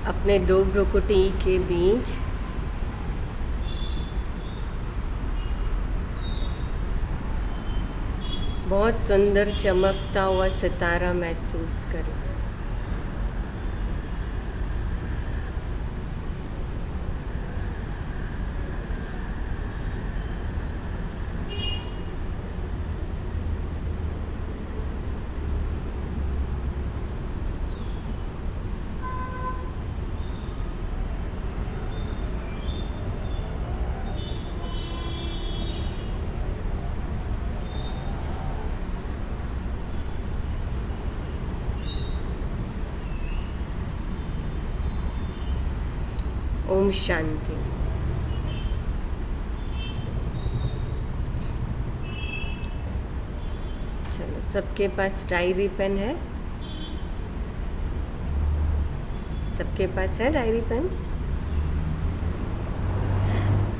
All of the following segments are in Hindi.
अपने दो भ्रुकुटी के बीच बहुत सुंदर चमकता हुआ सितारा महसूस करें। ओम शांति। चलो, सबके पास डायरी पेन है? सबके पास है डायरी पेन?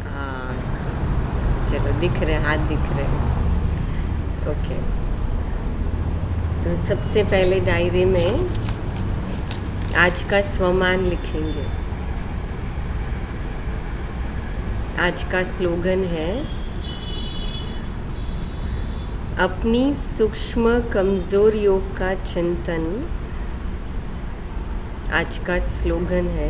हाँ, चलो, दिख रहे, हाथ दिख रहे हैं। ओके, तो सबसे पहले डायरी में आज का स्वमान लिखेंगे। आज का स्लोगन है, अपनी सूक्ष्म कमजोरियों का चिंतन। आज का स्लोगन है,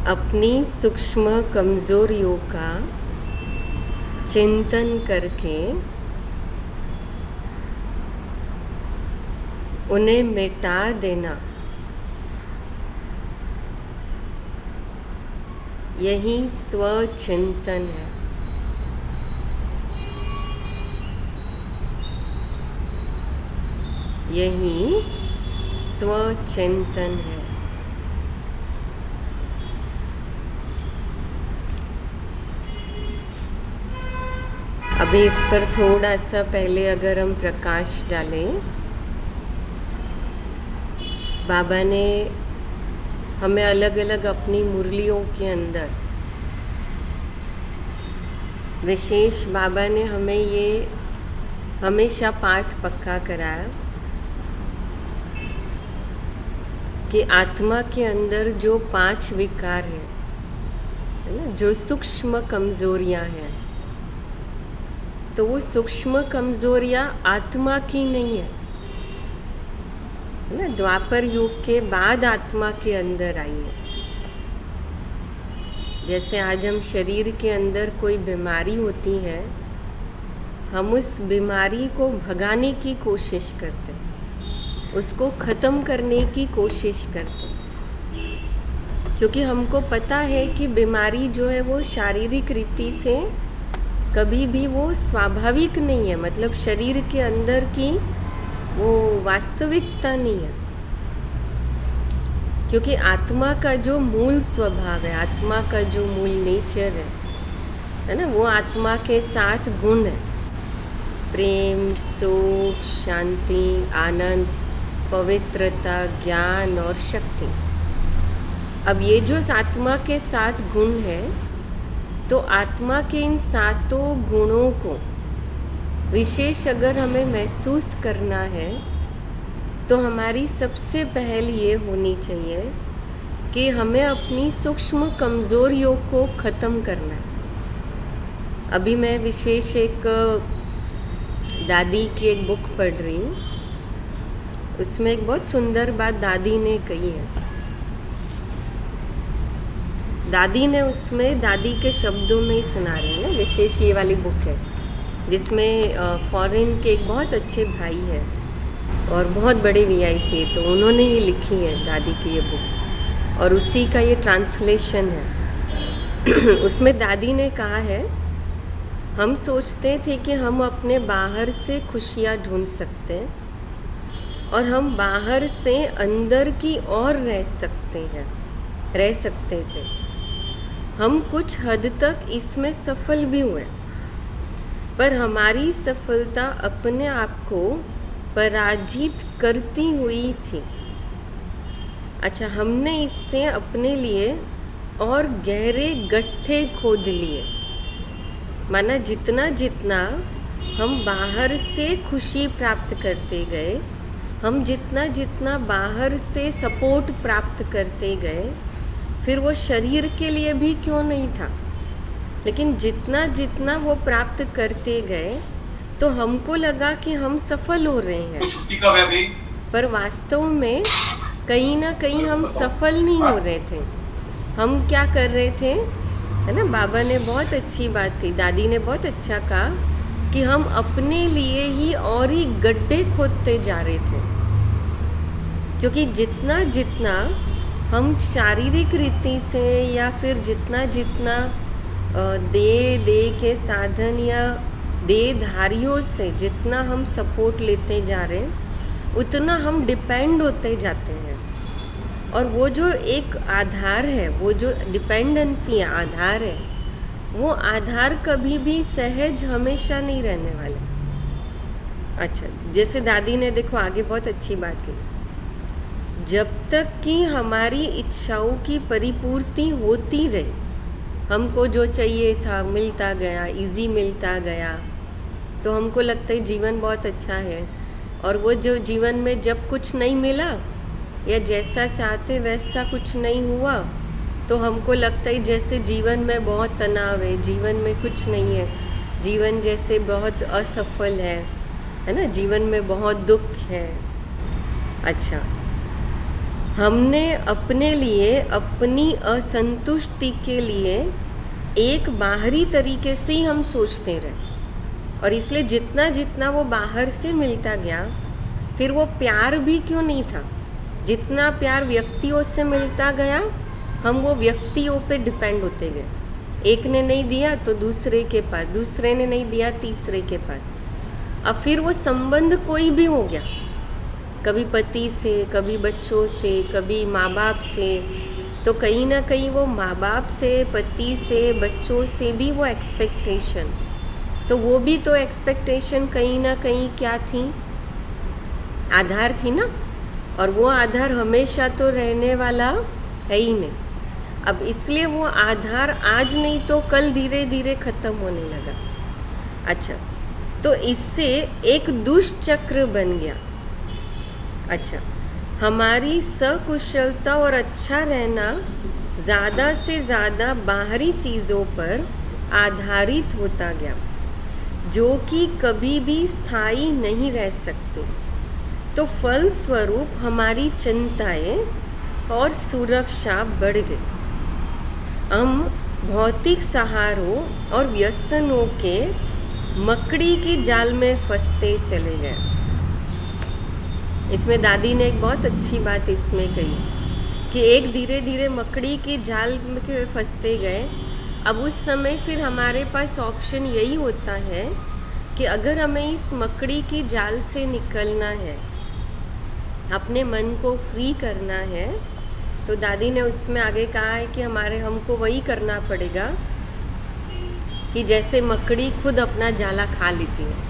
अपनी सूक्ष्म कमजोरियों का चिंतन करके उन्हें मिटा देना, यही स्वचिंतन है। यही स्वचिंतन है। अभी इस पर थोड़ा सा पहले अगर हम प्रकाश डालें, बाबा ने हमें अलग अलग अपनी मुरलियों के अंदर विशेष, बाबा ने हमें ये हमेशा पाठ पक्का कराया कि आत्मा के अंदर जो 5 विकार है ना, जो सूक्ष्म कमजोरियां हैं, तो वो सूक्ष्म कमजोरियां आत्मा की नहीं है ना, द्वापर युग के बाद आत्मा के अंदर आई है। जैसे आज हम शरीर के अंदर कोई बीमारी होती है, हम उस बीमारी को भगाने की कोशिश करते हैं, उसको ख़त्म करने की कोशिश करते हैं, क्योंकि हमको पता है कि बीमारी जो है वो शारीरिक रीति से कभी भी वो स्वाभाविक नहीं है, मतलब शरीर के अंदर की वो वास्तविकता नहीं है। क्योंकि आत्मा का जो मूल स्वभाव है, आत्मा का जो मूल नेचर है ना, वो आत्मा के साथ गुण है, प्रेम, सुख, शांति, आनंद, पवित्रता, ज्ञान और शक्ति। अब ये जो आत्मा के साथ गुण है, तो आत्मा के इन 7 गुणों को विशेष अगर हमें महसूस करना है, तो हमारी सबसे पहल ये होनी चाहिए कि हमें अपनी सूक्ष्म कमज़ोरियों को ख़त्म करना है। अभी मैं विशेष एक दादी की एक बुक पढ़ रही हूँ, उसमें एक बहुत सुंदर बात दादी ने कही है। दादी ने उसमें दादी के शब्दों में ही सुना रही है, विशेष ये वाली बुक है जिसमें फॉरेन के एक बहुत अच्छे भाई है और बहुत बड़े वीआईपी, तो उन्होंने ये लिखी है दादी की ये बुक, और उसी का ये ट्रांसलेशन है। उसमें दादी ने कहा है, हम सोचते थे कि हम अपने बाहर से खुशियाँ ढूंढ सकते हैं और हम बाहर से अंदर की ओर रह सकते थे। हम कुछ हद तक इसमें सफल भी हुए, पर हमारी सफलता अपने आप को पराजित करती हुई थी। अच्छा, हमने इससे अपने लिए और गहरे गड्ढे खोद लिए, माना जितना जितना हम बाहर से खुशी प्राप्त करते गए, हम जितना जितना बाहर से सपोर्ट प्राप्त करते गए, फिर वो शरीर के लिए भी क्यों नहीं था, लेकिन जितना जितना वो प्राप्त करते गए तो हमको लगा कि हम सफल हो रहे हैं, पर वास्तव में कहीं ना कहीं हम सफल नहीं हो रहे थे। हम क्या कर रहे थे, है ना, बाबा ने बहुत अच्छी बात कही, दादी ने बहुत अच्छा कहा कि हम अपने लिए ही और ही गड्ढे खोदते जा रहे थे, क्योंकि जितना जितना हम शारीरिक रीति से या फिर जितना जितना दे के साधन या देहधारियों से जितना हम सपोर्ट लेते जा रहे हैं, उतना हम डिपेंड होते जाते हैं। और वो जो एक आधार है, वो जो डिपेंडेंसी है, आधार है, वो आधार कभी भी सहज हमेशा नहीं रहने वाले। अच्छा, जैसे दादी ने देखो आगे बहुत अच्छी बात की, जब तक कि हमारी इच्छाओं की परिपूर्ति होती रही, हमको जो चाहिए था मिलता गया, इजी मिलता गया, तो हमको लगता है जीवन बहुत अच्छा है। और वो जो जीवन में जब कुछ नहीं मिला या जैसा चाहते वैसा कुछ नहीं हुआ, तो हमको लगता है जैसे जीवन में बहुत तनाव है, जीवन में कुछ नहीं है, जीवन जैसे बहुत असफल है ना, जीवन में बहुत दुख है। अच्छा, हमने अपने लिए अपनी असंतुष्टि के लिए एक बाहरी तरीके से ही हम सोचते रहे, और इसलिए जितना जितना वो बाहर से मिलता गया, फिर वो प्यार भी क्यों नहीं था, जितना प्यार व्यक्तियों से मिलता गया, हम वो व्यक्तियों पे डिपेंड होते गए। एक ने नहीं दिया तो दूसरे के पास, दूसरे ने नहीं दिया तीसरे के पास। अब फिर वो संबंध कोई भी हो गया, कभी पति से, कभी बच्चों से, कभी माँ बाप से, तो कहीं ना कहीं वो माँ बाप से, पति से, बच्चों से भी वो एक्सपेक्टेशन, तो वो भी तो एक्सपेक्टेशन कहीं ना कहीं क्या थी, आधार थी ना। और वो आधार हमेशा तो रहने वाला है ही नहीं। अब इसलिए वो आधार आज नहीं तो कल धीरे धीरे ख़त्म होने लगा। अच्छा, तो इससे एक दुष्चक्र बन गया। अच्छा, हमारी सकुशलता और अच्छा रहना ज़्यादा से ज़्यादा बाहरी चीज़ों पर आधारित होता गया, जो कि कभी भी स्थायी नहीं रह सकते। तो फलस्वरूप हमारी चिंताएं और सुरक्षा बढ़ गई। हम भौतिक सहारों और व्यसनों के मकड़ी के जाल में फंसते चले गए। इसमें दादी ने एक बहुत अच्छी बात इसमें कही कि एक धीरे धीरे मकड़ी के जाल में फंसते गए। अब उस समय फिर हमारे पास ऑप्शन यही होता है कि अगर हमें इस मकड़ी की जाल से निकलना है, अपने मन को फ्री करना है, तो दादी ने उसमें आगे कहा है कि हमको वही करना पड़ेगा कि जैसे मकड़ी खुद अपना जाला खा लेती है।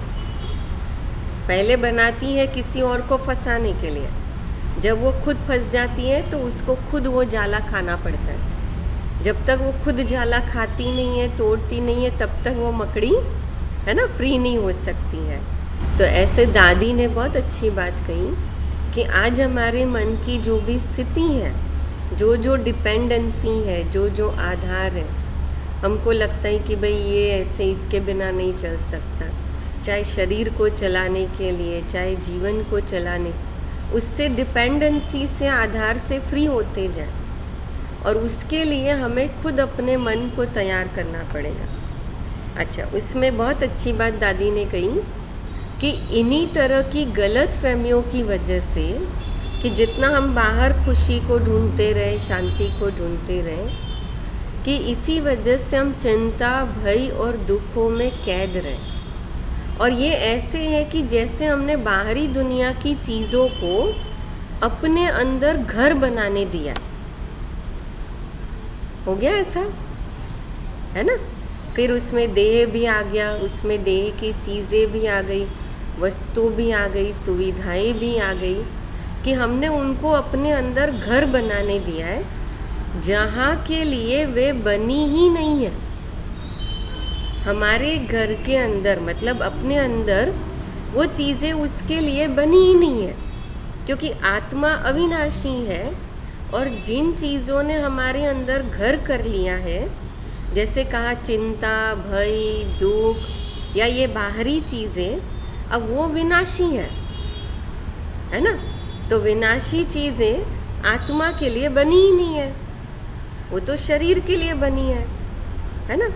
पहले बनाती है किसी और को फंसाने के लिए, जब वो खुद फंस जाती है तो उसको खुद वो जाला खाना पड़ता है। जब तक वो खुद जाला खाती नहीं है, तोड़ती नहीं है, तब तक वो मकड़ी, है ना, फ्री नहीं हो सकती है। तो ऐसे दादी ने बहुत अच्छी बात कही कि आज हमारे मन की जो भी स्थिति है, जो जो डिपेंडेंसी है, जो जो आधार है, हमको लगता है कि भाई ये ऐसे इसके बिना नहीं चल सकता, चाहे शरीर को चलाने के लिए, चाहे जीवन को चलाने, उससे डिपेंडेंसी से, आधार से फ्री होते जाए। और उसके लिए हमें खुद अपने मन को तैयार करना पड़ेगा। अच्छा, उसमें बहुत अच्छी बात दादी ने कही कि इन्हीं तरह की गलत फहमियों की वजह से कि जितना हम बाहर खुशी को ढूंढते रहे, शांति को ढूंढते रहे, कि इसी वजह से हम चिंता, भय और दुखों में कैद रहे। और ये ऐसे है कि जैसे हमने बाहरी दुनिया की चीज़ों को अपने अंदर घर बनाने दिया। हो गया ऐसा, है ना। फिर उसमें देह भी आ गया, उसमें देह की चीज़ें भी आ गई, वस्तु भी आ गई, सुविधाएं भी आ गई, कि हमने उनको अपने अंदर घर बनाने दिया है, जहाँ के लिए वे बनी ही नहीं है। हमारे घर के अंदर, मतलब अपने अंदर, वो चीज़ें उसके लिए बनी ही नहीं है। क्योंकि आत्मा अविनाशी है और जिन चीज़ों ने हमारे अंदर घर कर लिया है, जैसे कहा चिंता, भय, दुख या ये बाहरी चीज़ें, अब वो विनाशी है ना। तो विनाशी चीज़ें आत्मा के लिए बनी ही नहीं है, वो तो शरीर के लिए बनी है ना।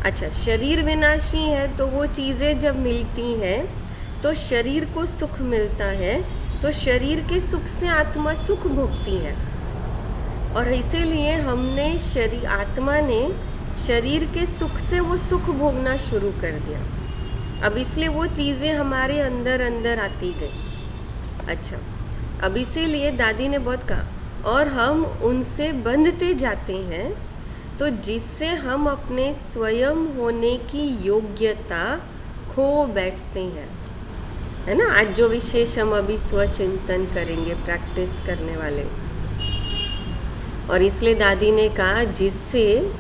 अच्छा, शरीर विनाशी है तो वो चीज़ें जब मिलती हैं तो शरीर को सुख मिलता है, तो शरीर के सुख से आत्मा सुख भोगती है। और इसीलिए आत्मा ने शरीर के सुख से वो सुख भोगना शुरू कर दिया। अब इसलिए वो चीज़ें हमारे अंदर अंदर आती गई। अच्छा, अब इसीलिए दादी ने बहुत कहा, और हम उनसे बंधते जाते हैं, तो जिससे हम अपने स्वयं होने की योग्यता खो बैठते हैं, है ना। आज जो विशेष हम अभी स्वचिंतन करेंगे प्रैक्टिस करने वाले, और इसलिए दादी ने कहा जिससे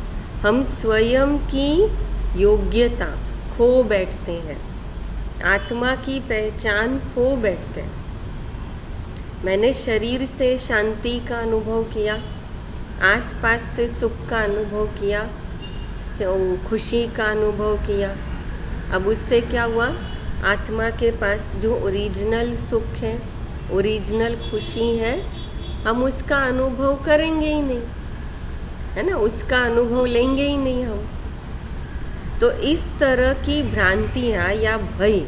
हम स्वयं की योग्यता खो बैठते हैं, आत्मा की पहचान खो बैठते हैं। मैंने शरीर से शांति का अनुभव किया, आसपास से सुख का अनुभव किया, खुशी का अनुभव किया। अब उससे क्या हुआ, आत्मा के पास जो ओरिजिनल सुख है, ओरिजिनल खुशी है, हम उसका अनुभव करेंगे ही नहीं, है ना, उसका अनुभव लेंगे ही नहीं हम। तो इस तरह की भ्रांतियाँ या भय,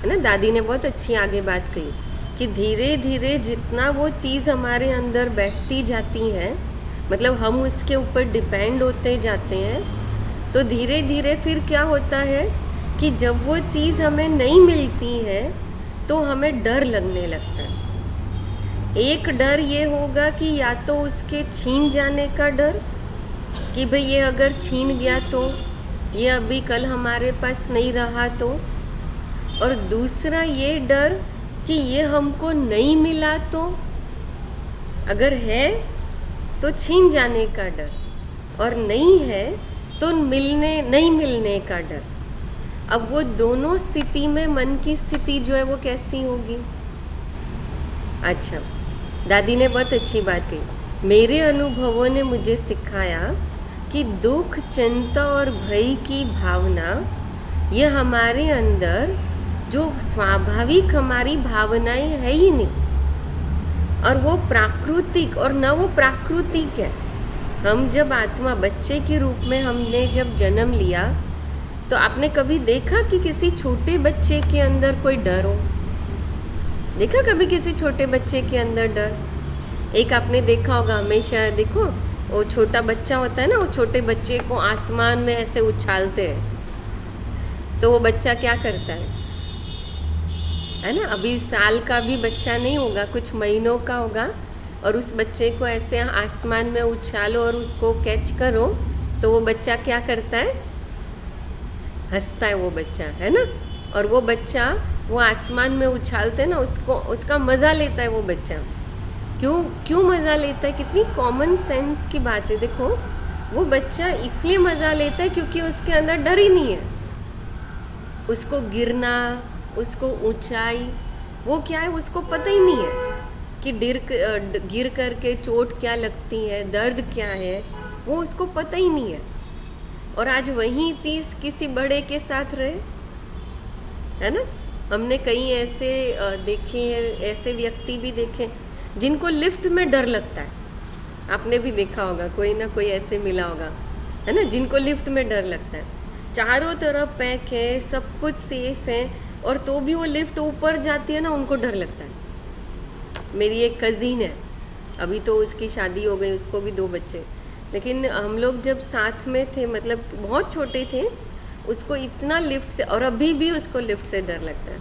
है ना, दादी ने बहुत अच्छी आगे बात कही कि धीरे धीरे जितना वो चीज़ हमारे अंदर बैठती जाती है, मतलब हम उसके ऊपर डिपेंड होते जाते हैं, तो धीरे धीरे फिर क्या होता है कि जब वो चीज़ हमें नहीं मिलती है तो हमें डर लगने लगता है। एक डर ये होगा कि या तो उसके छीन जाने का डर कि भाई ये अगर छीन गया तो, ये अभी कल हमारे पास नहीं रहा तो, और दूसरा ये डर कि ये हमको नहीं मिला तो, अगर है तो छीन जाने का डर, और नहीं है तो नहीं मिलने का डर। अब वो दोनों स्थिति में मन की स्थिति जो है वो कैसी होगी। अच्छा, दादी ने बहुत अच्छी बात कही, मेरे अनुभवों ने मुझे सिखाया कि दुख, चिंता और भय की भावना ये हमारे अंदर जो स्वाभाविक हमारी भावनाएं है ही नहीं, और वो प्राकृतिक और न वो प्राकृतिक है। हम जब आत्मा बच्चे के रूप में हमने जब जन्म लिया, तो आपने कभी देखा कि किसी छोटे बच्चे के अंदर कोई डर हो? देखा कभी किसी छोटे बच्चे के अंदर डर? एक आपने देखा होगा, हमेशा देखो वो छोटा बच्चा होता है ना, वो छोटे बच्चे को आसमान में ऐसे उछालते हैं, तो वो बच्चा क्या करता है ना, अभी साल का भी बच्चा नहीं होगा, कुछ महीनों का होगा, और उस बच्चे को ऐसे आसमान में उछालो और उसको कैच करो, तो वो बच्चा क्या करता है, हंसता है वो बच्चा, है ना। और वो बच्चा वो आसमान में उछालते हैं ना, उसका मज़ा लेता है वो बच्चा। क्यों मज़ा लेता है? कितनी कॉमन सेंस की बात है। देखो, वो बच्चा इसलिए मज़ा लेता है क्योंकि उसके अंदर डर ही नहीं है। उसको गिरना, उसको ऊंचाई, वो क्या है उसको पता ही नहीं है कि गिर करके चोट क्या लगती है, दर्द क्या है, वो उसको पता ही नहीं है। और आज वही चीज़ किसी बड़े के साथ रहे, है ना। हमने कई ऐसे देखे हैं, ऐसे व्यक्ति भी देखे जिनको लिफ्ट में डर लगता है। आपने भी देखा होगा, कोई ना कोई ऐसे मिला होगा, है ना, जिनको लिफ्ट में डर लगता है। चारों तरफ पैक है, सब कुछ सेफ है, और तो भी वो लिफ्ट ऊपर जाती है ना, उनको डर लगता है। मेरी एक कज़िन है, अभी तो उसकी शादी हो गई, उसको भी 2 बच्चे, लेकिन हम लोग जब साथ में थे, मतलब बहुत छोटे थे, उसको इतना लिफ्ट से, और अभी भी उसको लिफ्ट से डर लगता है,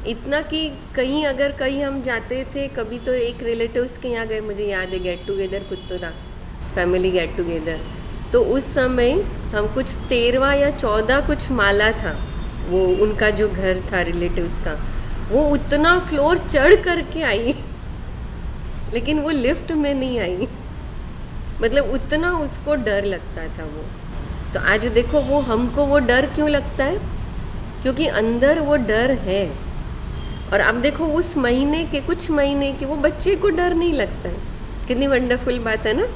इतना कि कहीं हम जाते थे, कभी तो एक रिलेटिव्स के यहाँ गए, मुझे याद है, गेट टुगेदर कुछ तो था, फैमिली गेट टुगेदर, तो उस समय हम कुछ 13 या 14 कुछ माला था, वो उनका जो घर था रिलेटिव्स का, वो उतना फ्लोर चढ़ करके आई, लेकिन वो लिफ्ट में नहीं आई, मतलब उतना उसको डर लगता था वो। तो आज देखो वो हमको वो डर क्यों लगता है, क्योंकि अंदर वो डर है, और अब देखो उस महीने के, कुछ महीने के वो बच्चे को डर नहीं लगता है। कितनी वंडरफुल बात है ना।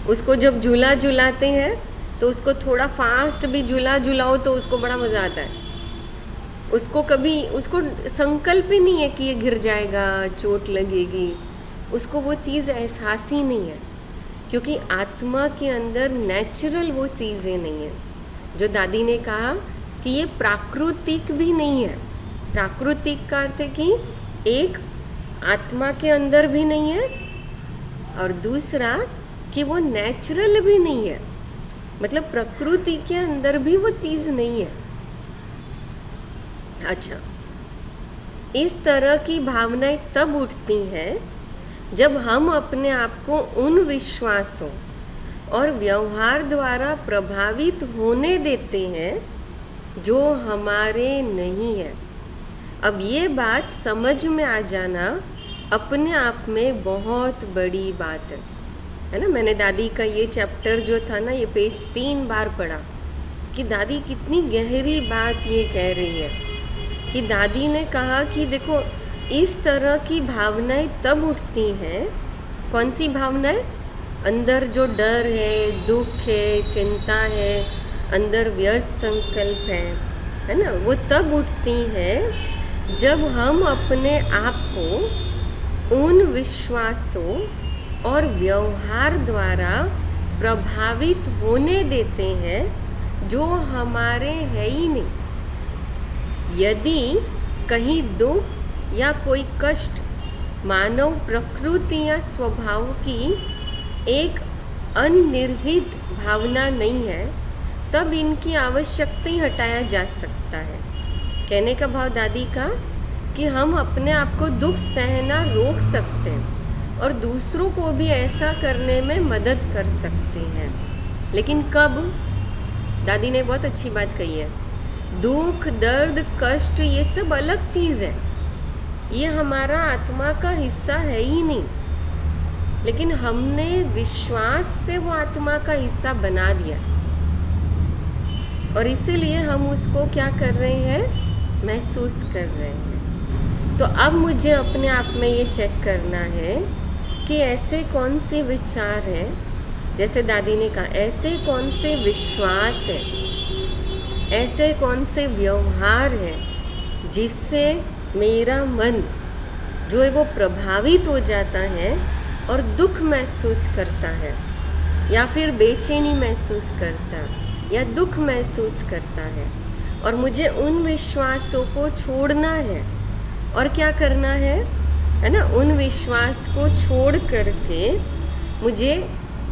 उसको जब झूला झुलाते हैं तो उसको थोड़ा फास्ट भी झूला झुलाओ तो उसको बड़ा मज़ा आता है। उसको कभी, उसको संकल्प ही नहीं है कि ये गिर जाएगा, चोट लगेगी, उसको वो चीज़ एहसास ही नहीं है, क्योंकि आत्मा के अंदर नेचुरल वो चीज़ें नहीं है। जो दादी ने कहा कि ये प्राकृतिक भी नहीं है। प्राकृतिक का अर्थ है कि एक आत्मा के अंदर भी नहीं है, और दूसरा कि वो नेचुरल भी नहीं है, मतलब प्रकृति के अंदर भी वो चीज़ नहीं है। अच्छा, इस तरह की भावनाएं तब उठती हैं जब हम अपने आप को उन विश्वासों और व्यवहार द्वारा प्रभावित होने देते हैं जो हमारे नहीं है। अब ये बात समझ में आ जाना अपने आप में बहुत बड़ी बात है ना। मैंने दादी का ये चैप्टर जो था ना, ये पेज 3 बार पढ़ा कि दादी कितनी गहरी बात ये कह रही है। कि दादी ने कहा कि देखो, इस तरह की भावनाएं तब उठती हैं, कौन सी भावनाएं? अंदर जो डर है, दुख है, चिंता है, अंदर व्यर्थ संकल्प है ना, वो तब उठती हैं जब हम अपने आप को उन विश्वासों और व्यवहार द्वारा प्रभावित होने देते हैं जो हमारे है ही नहीं। यदि कहीं दुख या कोई कष्ट मानव प्रकृति या स्वभाव की एक अनिर्हित भावना नहीं है, तब इनकी आवश्यकता ही हटाया जा सकता है। कहने का भाव दादी का कि हम अपने आप को दुख सहना रोक सकते हैं और दूसरों को भी ऐसा करने में मदद कर सकते हैं। लेकिन कब? दादी ने बहुत अच्छी बात कही है, दुख, दर्द, कष्ट ये सब अलग चीज़ है, ये हमारा आत्मा का हिस्सा है ही नहीं, लेकिन हमने विश्वास से वो आत्मा का हिस्सा बना दिया और इसीलिए हम उसको क्या कर रहे हैं? महसूस कर रहे हैं। तो अब मुझे अपने आप में ये चेक करना है कि ऐसे कौन से विचार हैं, जैसे दादी ने कहा, ऐसे कौन से विश्वास है, ऐसे कौन से व्यवहार है जिससे मेरा मन जो है वो प्रभावित हो जाता है और दुख महसूस करता है या फिर बेचैनी महसूस करता या दुख महसूस करता है, और मुझे उन विश्वासों को छोड़ना है। और क्या करना है ना? उन विश्वास को छोड़ करके मुझे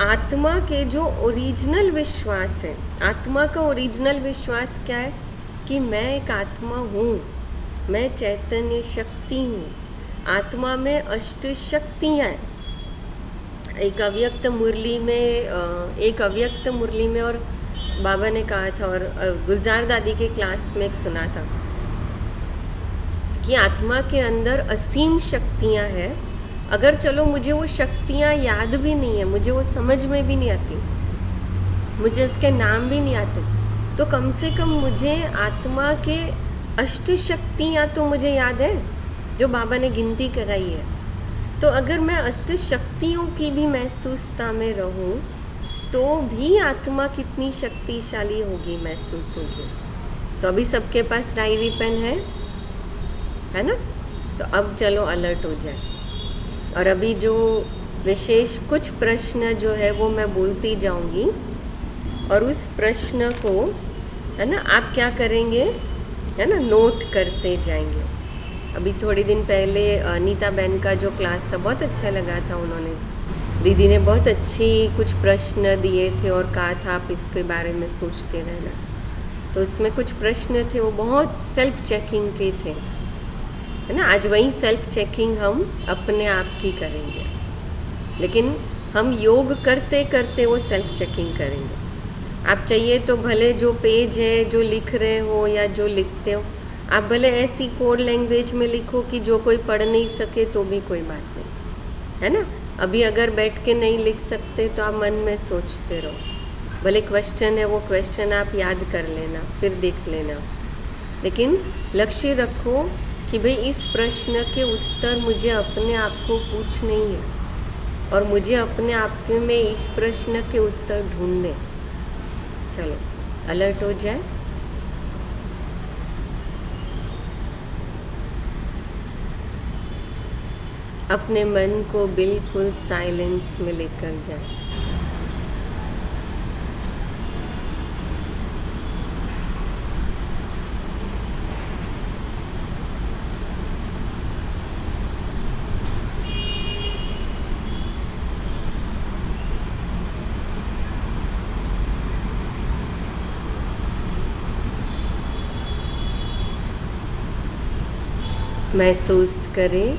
आत्मा के जो ओरिजिनल विश्वास है, आत्मा का ओरिजिनल विश्वास क्या है? कि मैं एक आत्मा हूँ, मैं चैतन्य शक्ति हूँ, आत्मा में अष्ट शक्तियाँ हैं। एक अव्यक्त मुरली में और बाबा ने कहा था, और गुलजार दादी के क्लास में एक सुना था कि आत्मा के अंदर असीम शक्तियाँ हैं। अगर चलो मुझे वो शक्तियाँ याद भी नहीं है, मुझे वो समझ में भी नहीं आती, मुझे उसके नाम भी नहीं आते, तो कम से कम मुझे आत्मा के अष्ट शक्तियाँ तो मुझे याद है जो बाबा ने गिनती कराई है। तो अगर मैं अष्ट शक्तियों की भी महसूसता में रहूं तो भी आत्मा कितनी शक्तिशाली होगी, महसूस होगी। तो अभी सबके पास डायरी पेन है ना? तो अब चलो अलर्ट हो जाए। और अभी जो विशेष कुछ प्रश्न जो है वो मैं बोलती जाऊंगी, और उस प्रश्न को है ना आप क्या करेंगे, है ना, नोट करते जाएंगे। अभी थोड़ी दिन पहले नीता बहन का जो क्लास था बहुत अच्छा लगा था। उन्होंने, दीदी ने बहुत अच्छी कुछ प्रश्न दिए थे और कहा था आप इसके बारे में सोचते रहना। तो उसमें कुछ प्रश्न थे वो बहुत सेल्फ चेकिंग के थे, है ना। आज वही सेल्फ चेकिंग हम अपने आप की करेंगे, लेकिन हम योग करते करते वो सेल्फ चेकिंग करेंगे। आप चाहिए तो भले जो पेज है जो लिख रहे हो या जो लिखते हो, आप भले ऐसी कोड लैंग्वेज में लिखो कि जो कोई पढ़ नहीं सके तो भी कोई बात नहीं, है ना। अभी अगर बैठ के नहीं लिख सकते तो आप मन में सोचते रहो, भले क्वेश्चन है वो क्वेश्चन आप याद कर लेना, फिर देख लेना, लेकिन लक्ष्य रखो कि भाई इस प्रश्न के उत्तर मुझे अपने आप को पूछने ही है और मुझे अपने आप में इस प्रश्न के उत्तर ढूंढने। चलो अलर्ट हो जाए। अपने मन को बिल्कुल साइलेंस में लेकर जाए। महसूस करें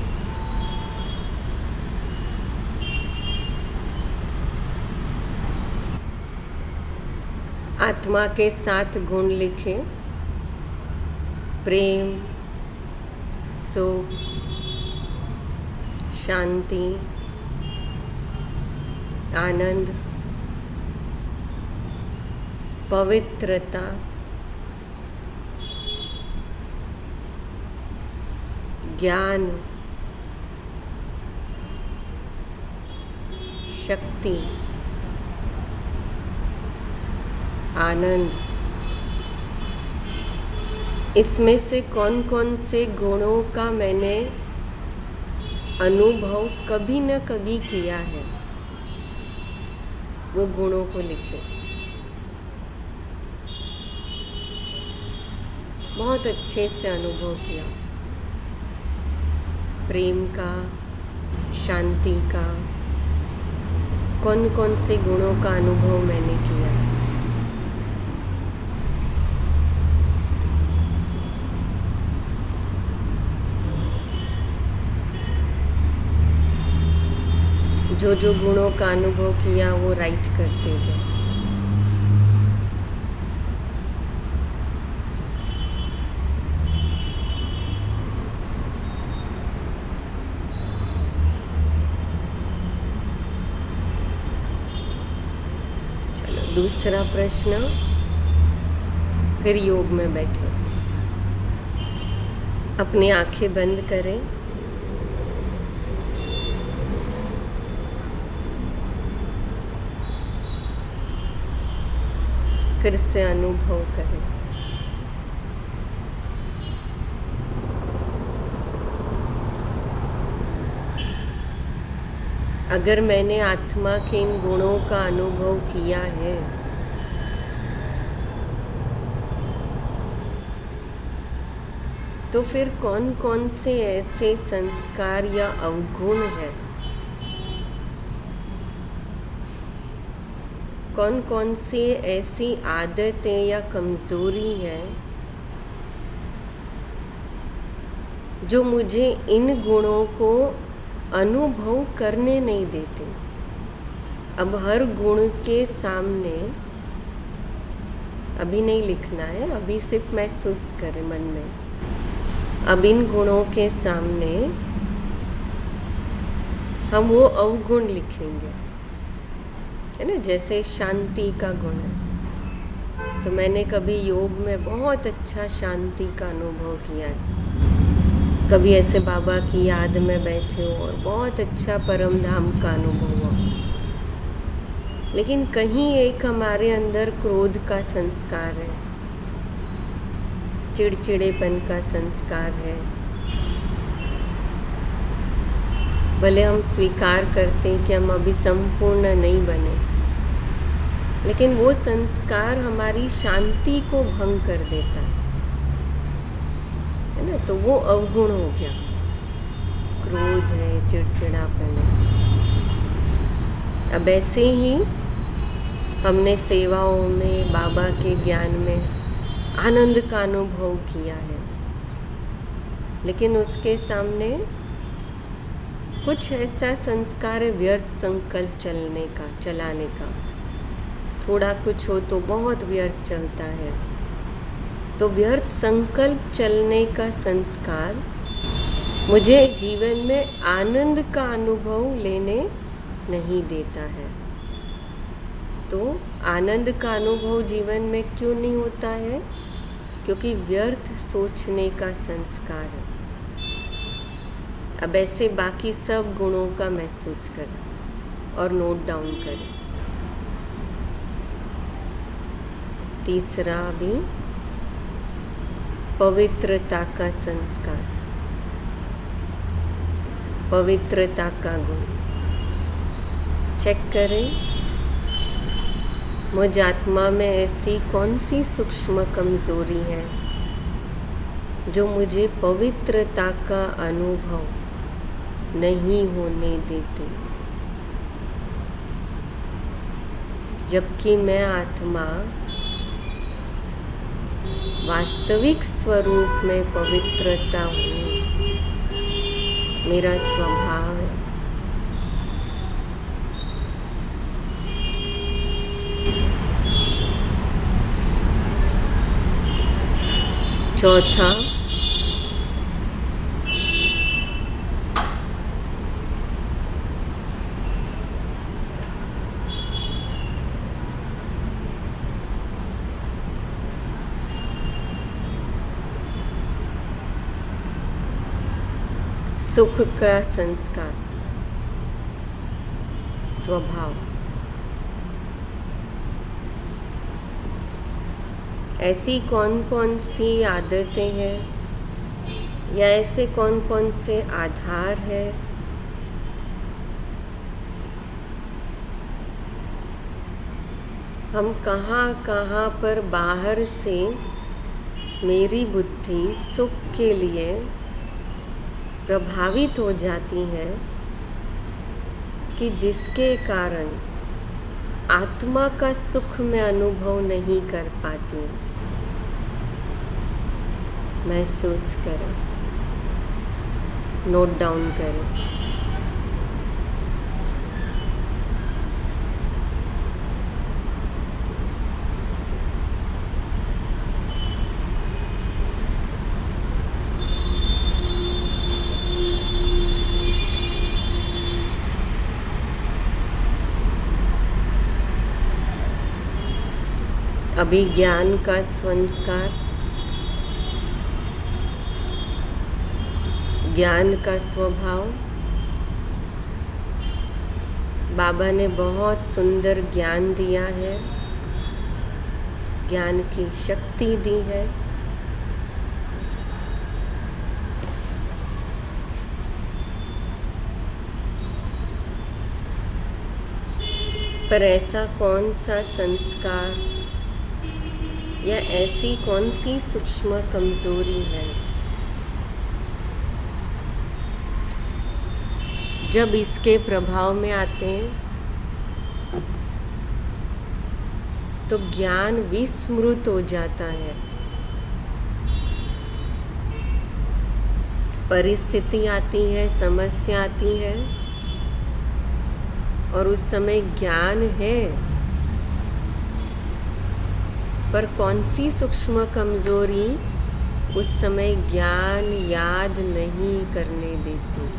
आत्मा के 7 गुण लिखे। प्रेम, सुख, शांति, आनंद, पवित्रता, ज्ञान, शक्ति, आनंद। इसमें से कौन कौन से गुणों का मैंने अनुभव कभी न कभी किया है, वो गुणों को लिखे। बहुत अच्छे से अनुभव किया, प्रेम का, शांति का, कौन कौन से गुणों का अनुभव मैंने किया। जो जो गुणों का अनुभव किया वो राइट करते जाओ। दूसरा प्रश्न, फिर योग में बैठे, अपनी आंखें बंद करें। फिर से अनुभव करें। अगर मैंने आत्मा के इन गुणों का अनुभव किया है तो फिर कौन कौन से ऐसे संस्कार या अवगुण हैं, कौन कौन सी ऐसी आदतें या कमजोरी है जो मुझे इन गुणों को अनुभव करने नहीं देते। अब हर गुण के सामने, अभी नहीं लिखना है, अभी सिर्फ महसूस करें मन में। अब इन गुणों के सामने हम वो अवगुण लिखेंगे, है ना। जैसे शांति का गुण है, तो मैंने कभी योग में बहुत अच्छा शांति का अनुभव किया है। कभी ऐसे बाबा की याद में बैठे हो और बहुत अच्छा परम धाम का अनुभव हुआ। लेकिन कहीं एक हमारे अंदर क्रोध का संस्कार है, चिड़चिड़ेपन का संस्कार है। भले हम स्वीकार करते हैं कि हम अभी संपूर्ण नहीं बने, लेकिन वो संस्कार हमारी शांति को भंग कर देता है ना। तो वो अवगुण हो गया, क्रोध है, चिड़चिड़ापन है। अब ऐसे ही हमने सेवाओं में, बाबा के ज्ञान में आनंद का अनुभव किया है, लेकिन उसके सामने कुछ ऐसा संस्कार है व्यर्थ संकल्प चलाने का। थोड़ा कुछ हो तो बहुत व्यर्थ चलता है। तो व्यर्थ संकल्प चलने का संस्कार मुझे जीवन में आनंद का अनुभव लेने नहीं देता है। तो आनंद का अनुभव जीवन में क्यों नहीं होता है? क्योंकि व्यर्थ सोचने का संस्कार है। अब ऐसे बाकी सब गुणों का महसूस करें और नोट डाउन करें। तीसरा भी पवित्रता का संस्कार, पवित्रता का गुण। चेक करें मुझ आत्मा में ऐसी कौन सी सूक्ष्म कमजोरी है जो मुझे पवित्रता का अनुभव नहीं होने देती, जबकि मैं आत्मा वास्तविक स्वरूप में पवित्रता हूँ, मेरा स्वभाव है। चौथा, सुख का संस्कार, स्वभाव। ऐसी कौन कौन सी आदतें हैं या ऐसे कौन कौन से आधार है हम कहाँ कहाँ पर बाहर से मेरी बुद्धि सुख के लिए प्रभावित हो जाती है कि जिसके कारण आत्मा का सुख मैं अनुभव नहीं कर पाती। महसूस करें, नोट डाउन करें। अभी ज्ञान का संस्कार, ज्ञान का स्वभाव। बाबा ने बहुत सुंदर ज्ञान दिया है, ज्ञान की शक्ति दी है। पर ऐसा कौन सा संस्कार या ऐसी कौन सी सूक्ष्म कमजोरी है जब इसके प्रभाव में आते हैं तो ज्ञान विस्मृत हो जाता है। परिस्थिति आती है, समस्या आती है और उस समय ज्ञान है, पर कौन सी सूक्ष्म कमजोरी उस समय ज्ञान याद नहीं करने देती।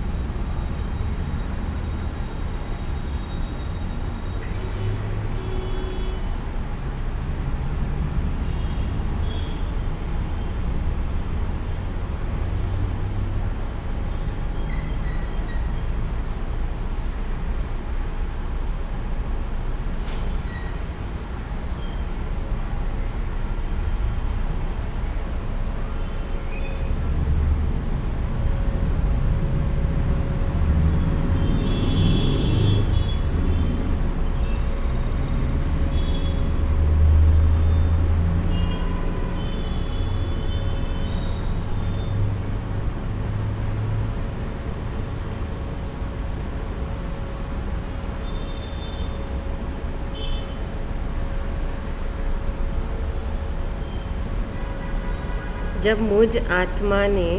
जब मुझ आत्मा ने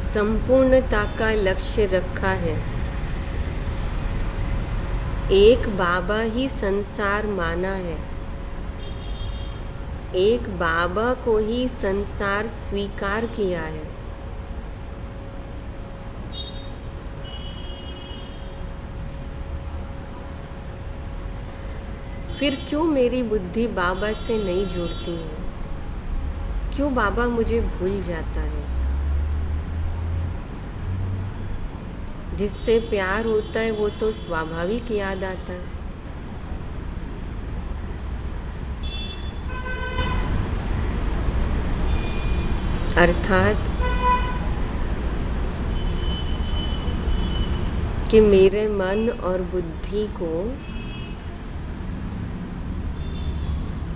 संपूर्णता का लक्ष्य रखा है, एक बाबा ही संसार माना है, एक बाबा को ही संसार स्वीकार किया है, फिर क्यों मेरी बुद्धि बाबा से नहीं जुड़ती है? क्यों बाबा मुझे भूल जाता है? जिससे प्यार होता है वो तो स्वाभाविक याद आता है। अर्थात कि मेरे मन और बुद्धि को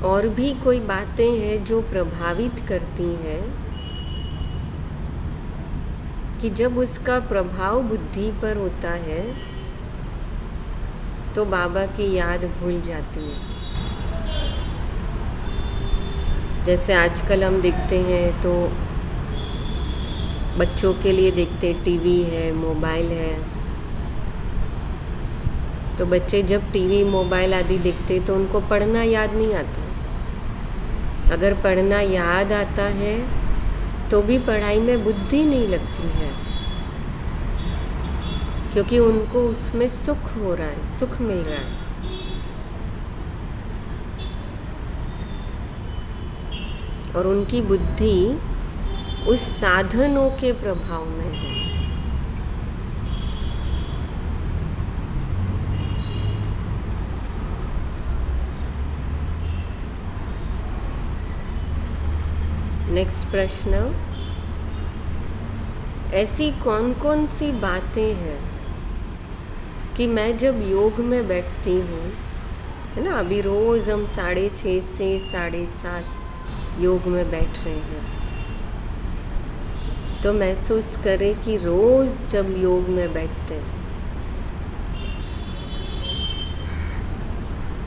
और भी कोई बातें हैं जो प्रभावित करती हैं, कि जब उसका प्रभाव बुद्धि पर होता है तो बाबा की याद भूल जाती है। जैसे आजकल हम देखते हैं तो बच्चों के लिए देखते हैं, टीवी है, मोबाइल है, तो बच्चे जब टीवी मोबाइल आदि देखते तो उनको पढ़ना याद नहीं आता। अगर पढ़ना याद आता है तो भी पढ़ाई में बुद्धि नहीं लगती है, क्योंकि उनको उसमें सुख हो रहा है, सुख मिल रहा है। और उनकी बुद्धि उस साधनों के प्रभाव में है। नेक्स्ट प्रश्न, ऐसी कौन कौन सी बातें हैं कि मैं जब योग में बैठती हूँ, है ना, अभी रोज़ हम 6:30 से 7:30 योग में बैठ रहे हैं, तो महसूस करें कि रोज़ जब योग में बैठते हैं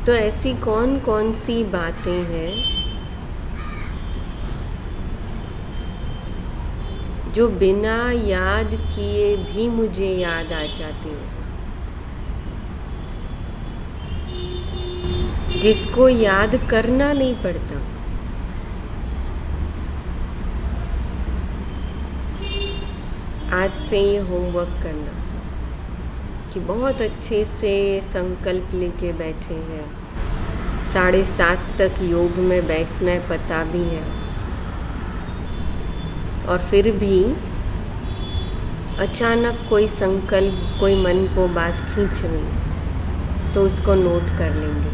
तो ऐसी कौन कौन सी बातें हैं जो बिना याद किए भी मुझे याद आ जाती है, जिसको याद करना नहीं पड़ता। आज से ये होमवर्क करना कि बहुत अच्छे से संकल्प लेके बैठे हैं, 7:30 तक योग में बैठना है, पता भी है, और फिर भी अचानक कोई संकल्प, कोई मन को बात खींच रही, तो उसको नोट कर लेंगे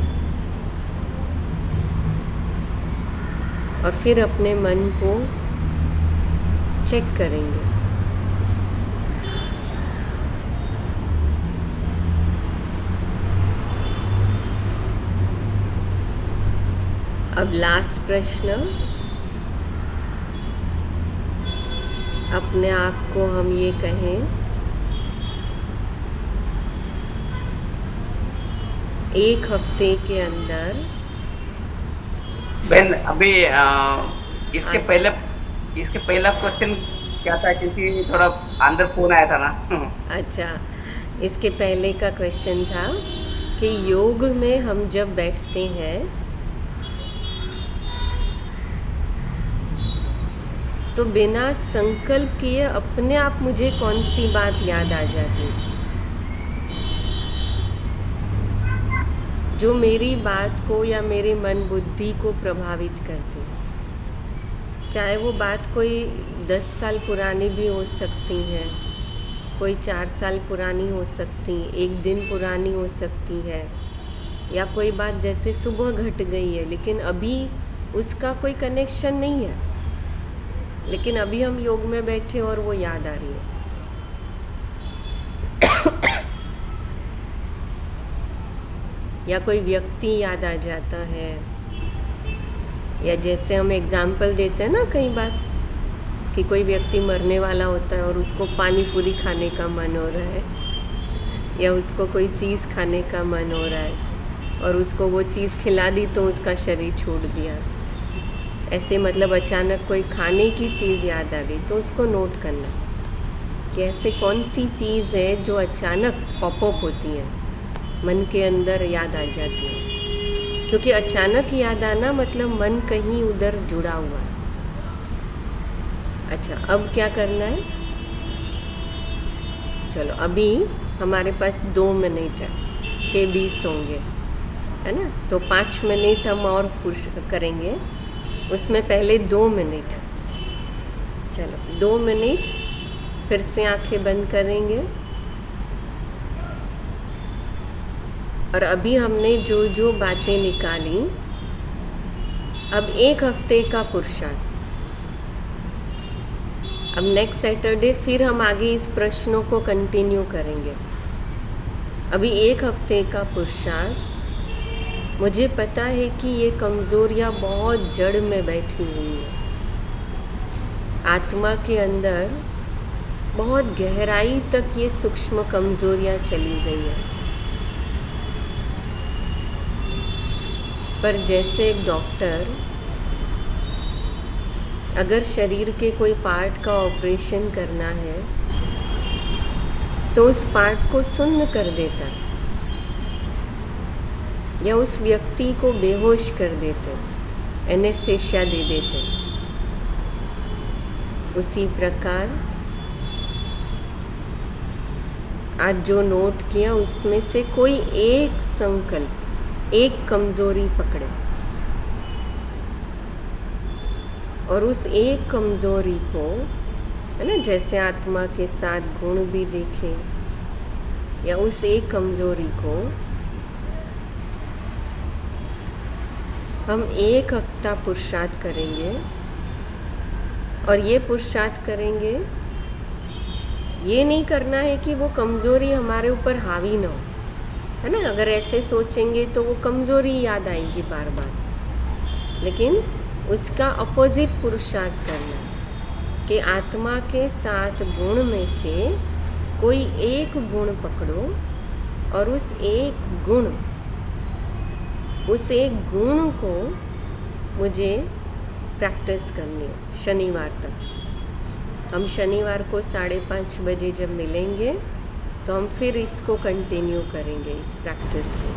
और फिर अपने मन को चेक करेंगे। अब लास्ट प्रश्न, अपने आप को हम ये कहें, एक हफ्ते के अंदर बहन अभी इसके पहला क्वेश्चन क्या था, क्योंकि थोड़ा अंदर फोन आया था ना। अच्छा, इसके पहले का क्वेश्चन था कि योग में हम जब बैठते हैं तो बिना संकल्प किए अपने आप मुझे कौन सी बात याद आ जाती, जो मेरी बात को या मेरे मन बुद्धि को प्रभावित करती। चाहे वो बात कोई 10 साल पुरानी भी हो सकती है, कोई 4 साल पुरानी हो सकती, एक दिन पुरानी हो सकती है, या कोई बात जैसे सुबह घट गई है लेकिन अभी उसका कोई कनेक्शन नहीं है, लेकिन अभी हम योग में बैठे और वो याद आ रही है। या कोई व्यक्ति याद आ जाता है, या जैसे हम एग्जाम्पल देते हैं ना कई बार कि कोई व्यक्ति मरने वाला होता है और उसको पानी पूरी खाने का मन हो रहा है, या उसको कोई चीज़ खाने का मन हो रहा है और उसको वो चीज़ खिला दी तो उसका शरीर छोड़ दिया। ऐसे मतलब अचानक कोई खाने की चीज़ याद आ गई तो उसको नोट करना कि ऐसे कौन सी चीज़ है जो अचानक पॉपअप होती है, मन के अंदर याद आ जाती है, क्योंकि अचानक याद आना मतलब मन कहीं उधर जुड़ा हुआ है। अच्छा, अब क्या करना है? चलो, अभी हमारे पास 2 मिनट है, 6:20 होंगे, है ना, तो 5 मिनट हम और पुश करेंगे उसमें पहले 2 मिनट, चलो 2 मिनट फिर से आंखें बंद करेंगे। और अभी हमने जो जो बातें निकाली, अब 1 हफ्ते का पुरुषार्थ। अब नेक्स्ट सैटरडे फिर हम आगे इस प्रश्नों को कंटिन्यू करेंगे। अभी 1 हफ्ते का पुरुषार्थ। मुझे पता है कि ये कमज़ोरियाँ बहुत जड़ में बैठी हुई है, आत्मा के अंदर बहुत गहराई तक ये सूक्ष्म कमज़ोरियाँ चली गई है। पर जैसे एक डॉक्टर अगर शरीर के कोई पार्ट का ऑपरेशन करना है तो उस पार्ट को सुन्न कर देता है या उस व्यक्ति को बेहोश कर देते, एनेस्थेशिया दे देते। उसी प्रकार आज जो नोट किया उसमें से कोई एक संकल्प, एक कमज़ोरी पकड़े और उस एक कमज़ोरी को, है ना, जैसे आत्मा के साथ गुण भी देखें, या उस एक कमज़ोरी को हम 1 हफ्ता पुरुषार्थ करेंगे। और ये पुरुषार्थ करेंगे, ये नहीं करना है कि वो कमज़ोरी हमारे ऊपर हावी ना हो, है ना। अगर ऐसे सोचेंगे तो वो कमज़ोरी याद आएगी बार बार, लेकिन उसका अपोजिट पुरुषार्थ करना है कि आत्मा के 7 गुण में से कोई एक गुण पकड़ो और उस एक गुण को मुझे प्रैक्टिस करनी है शनिवार तक। हम शनिवार को 5:30 बजे जब मिलेंगे तो हम फिर इसको कंटिन्यू करेंगे, इस प्रैक्टिस को।